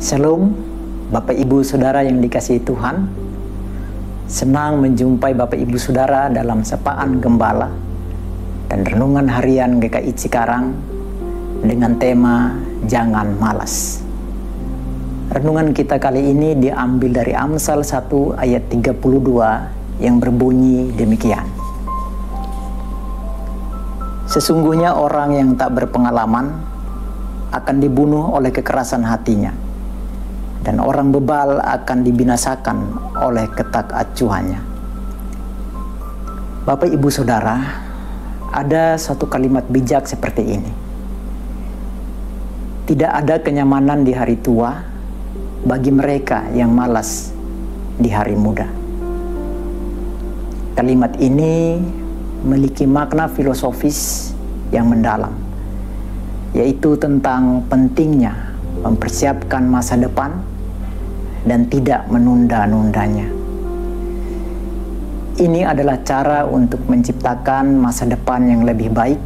Shalom, Bapak Ibu Saudara yang dikasihi Tuhan. Senang menjumpai Bapak Ibu Saudara dalam sapaan Gembala dan renungan harian GKI Cikarang dengan tema Jangan Malas. Renungan kita kali ini diambil dari Amsal 1 ayat 32 yang berbunyi demikian. Sesungguhnya orang yang tak berpengalaman akan dibunuh oleh kekerasan hatinya, dan orang bebal akan dibinasakan oleh ketak acuhannya. Bapak Ibu Saudara, ada suatu kalimat bijak seperti ini. Tidak ada kenyamanan di hari tua bagi mereka yang malas di hari muda. Kalimat ini memiliki makna filosofis yang mendalam, yaitu tentang pentingnya mempersiapkan masa depan dan tidak menunda-nundanya. Ini adalah cara untuk menciptakan masa depan yang lebih baik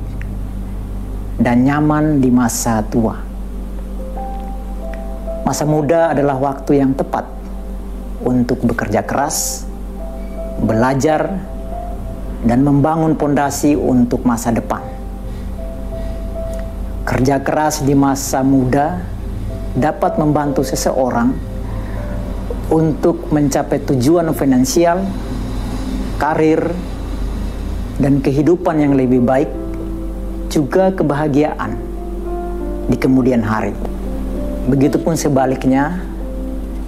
dan nyaman di masa tua. Masa muda adalah waktu yang tepat untuk bekerja keras, belajar, dan membangun fondasi untuk masa depan. Kerja keras di masa muda dapat membantu seseorang untuk mencapai tujuan finansial, karir, dan kehidupan yang lebih baik, juga kebahagiaan di kemudian hari. Begitupun sebaliknya,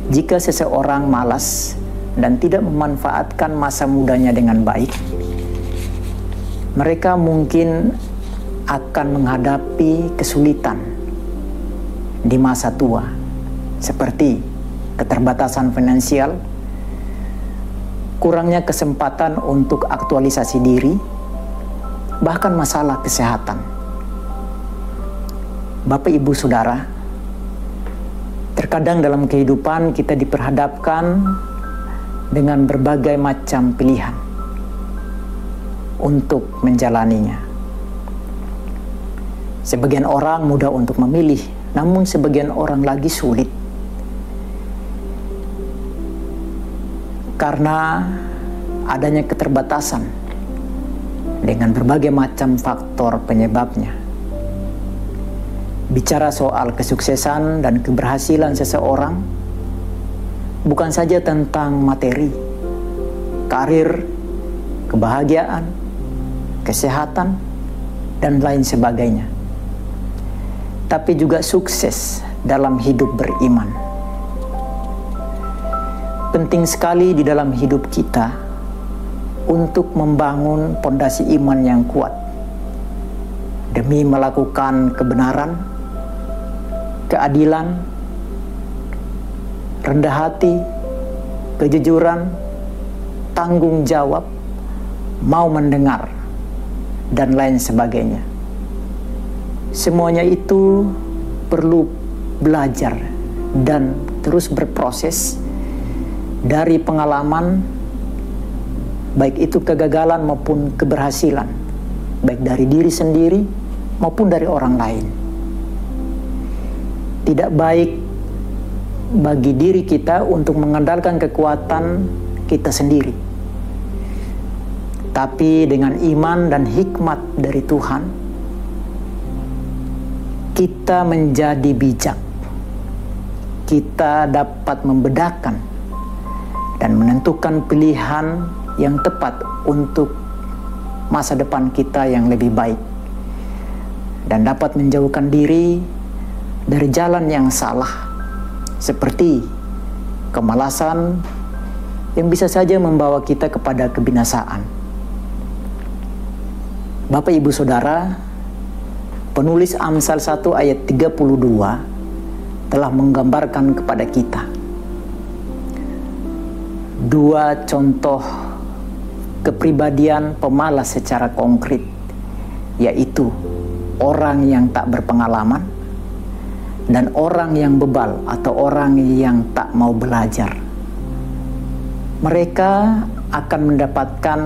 jika seseorang malas dan tidak memanfaatkan masa mudanya dengan baik, mereka mungkin akan menghadapi kesulitan di masa tua, seperti keterbatasan finansial, kurangnya kesempatan untuk aktualisasi diri, bahkan masalah kesehatan. Bapak Ibu Saudara, terkadang dalam kehidupan kita diperhadapkan dengan berbagai macam pilihan untuk menjalaninya. Sebagian orang mudah untuk memilih, namun sebagian orang lagi sulit. Karena adanya keterbatasan dengan berbagai macam faktor penyebabnya. Bicara soal kesuksesan dan keberhasilan seseorang bukan saja tentang materi, karir, kebahagiaan, kesehatan, dan lain sebagainya, tapi juga sukses dalam hidup beriman. Penting sekali di dalam hidup kita untuk membangun fondasi iman yang kuat demi melakukan kebenaran, keadilan, rendah hati, kejujuran, tanggung jawab, mau mendengar, dan lain sebagainya. Semuanya itu perlu belajar dan terus berproses dari pengalaman, baik itu kegagalan maupun keberhasilan, baik dari diri sendiri maupun dari orang lain. Tidak baik bagi diri kita untuk mengandalkan kekuatan kita sendiri, tapi dengan iman dan hikmat dari Tuhan, kita menjadi bijak. Kita dapat membedakan dan menentukan pilihan yang tepat untuk masa depan kita yang lebih baik, dan dapat menjauhkan diri dari jalan yang salah, seperti kemalasan yang bisa saja membawa kita kepada kebinasaan. Bapak Ibu Saudara, penulis Amsal 1 ayat 32 telah menggambarkan kepada kita dua contoh kepribadian pemalas secara konkret, yaitu orang yang tak berpengalaman dan orang yang bebal atau orang yang tak mau belajar. Mereka akan mendapatkan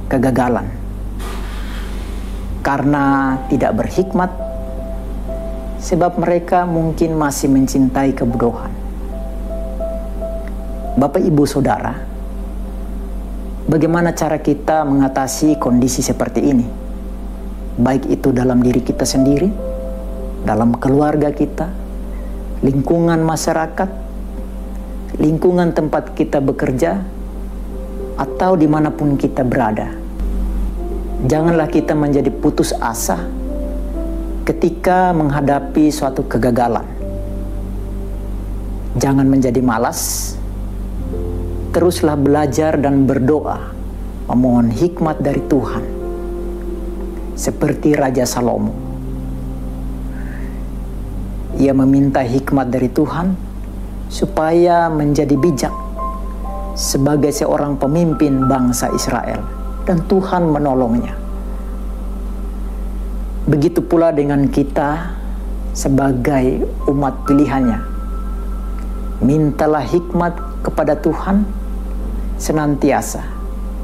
kegagalan karena tidak berhikmat, sebab mereka mungkin masih mencintai kebodohan. Bapak, Ibu, Saudara, bagaimana cara kita mengatasi kondisi seperti ini? Baik itu dalam diri kita sendiri, dalam keluarga kita, lingkungan masyarakat, lingkungan tempat kita bekerja, atau dimanapun kita berada. Janganlah kita menjadi putus asa ketika menghadapi suatu kegagalan. Jangan menjadi malas. Teruslah belajar dan berdoa, memohon hikmat dari Tuhan. Seperti Raja Salomo. Ia meminta hikmat dari Tuhan supaya menjadi bijak sebagai seorang pemimpin bangsa Israel, dan Tuhan menolongnya. Begitu pula dengan kita sebagai umat pilihannya. Mintalah hikmat kepada Tuhan senantiasa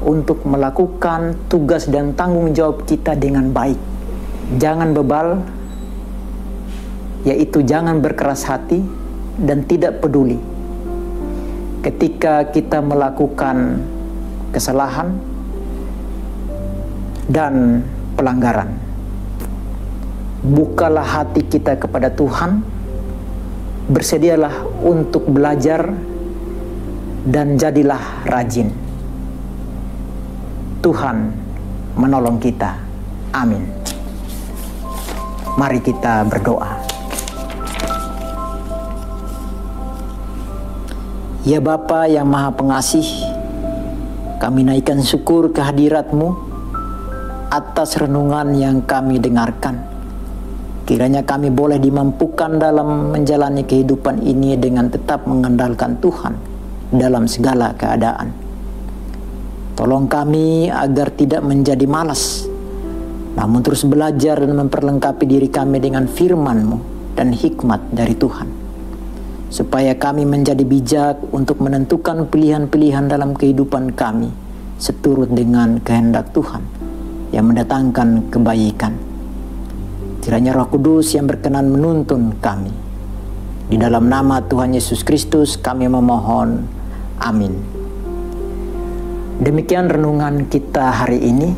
untuk melakukan tugas dan tanggung jawab kita dengan baik. Jangan bebal, yaitu jangan berkeras hati dan tidak peduli ketika kita melakukan kesalahan dan pelanggaran. Bukalah hati kita kepada Tuhan, bersedialah untuk belajar, dan jadilah rajin. Tuhan menolong kita. Amin. Mari kita berdoa. Ya Bapa yang Maha Pengasih, kami naikkan syukur kehadirat-Mu atas renungan yang kami dengarkan. Kiranya kami boleh dimampukan dalam menjalani kehidupan ini dengan tetap mengandalkan Tuhan dalam segala keadaan. Tolong kami agar tidak menjadi malas, namun terus belajar dan memperlengkapi diri kami dengan firman-Mu dan hikmat dari Tuhan, supaya kami menjadi bijak untuk menentukan pilihan-pilihan dalam kehidupan kami seturut dengan kehendak Tuhan yang mendatangkan kebaikan. Kiranya Roh Kudus yang berkenan menuntun kami. Di dalam nama Tuhan Yesus Kristus kami memohon. Amin. Demikian renungan kita hari ini.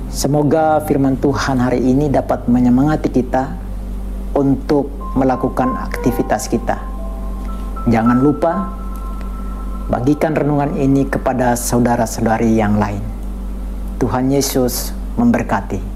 Semoga firman Tuhan hari ini dapat menyemangati kita untuk melakukan aktivitas kita. Jangan lupa bagikan renungan ini kepada saudara-saudari yang lain. Tuhan Yesus memberkati.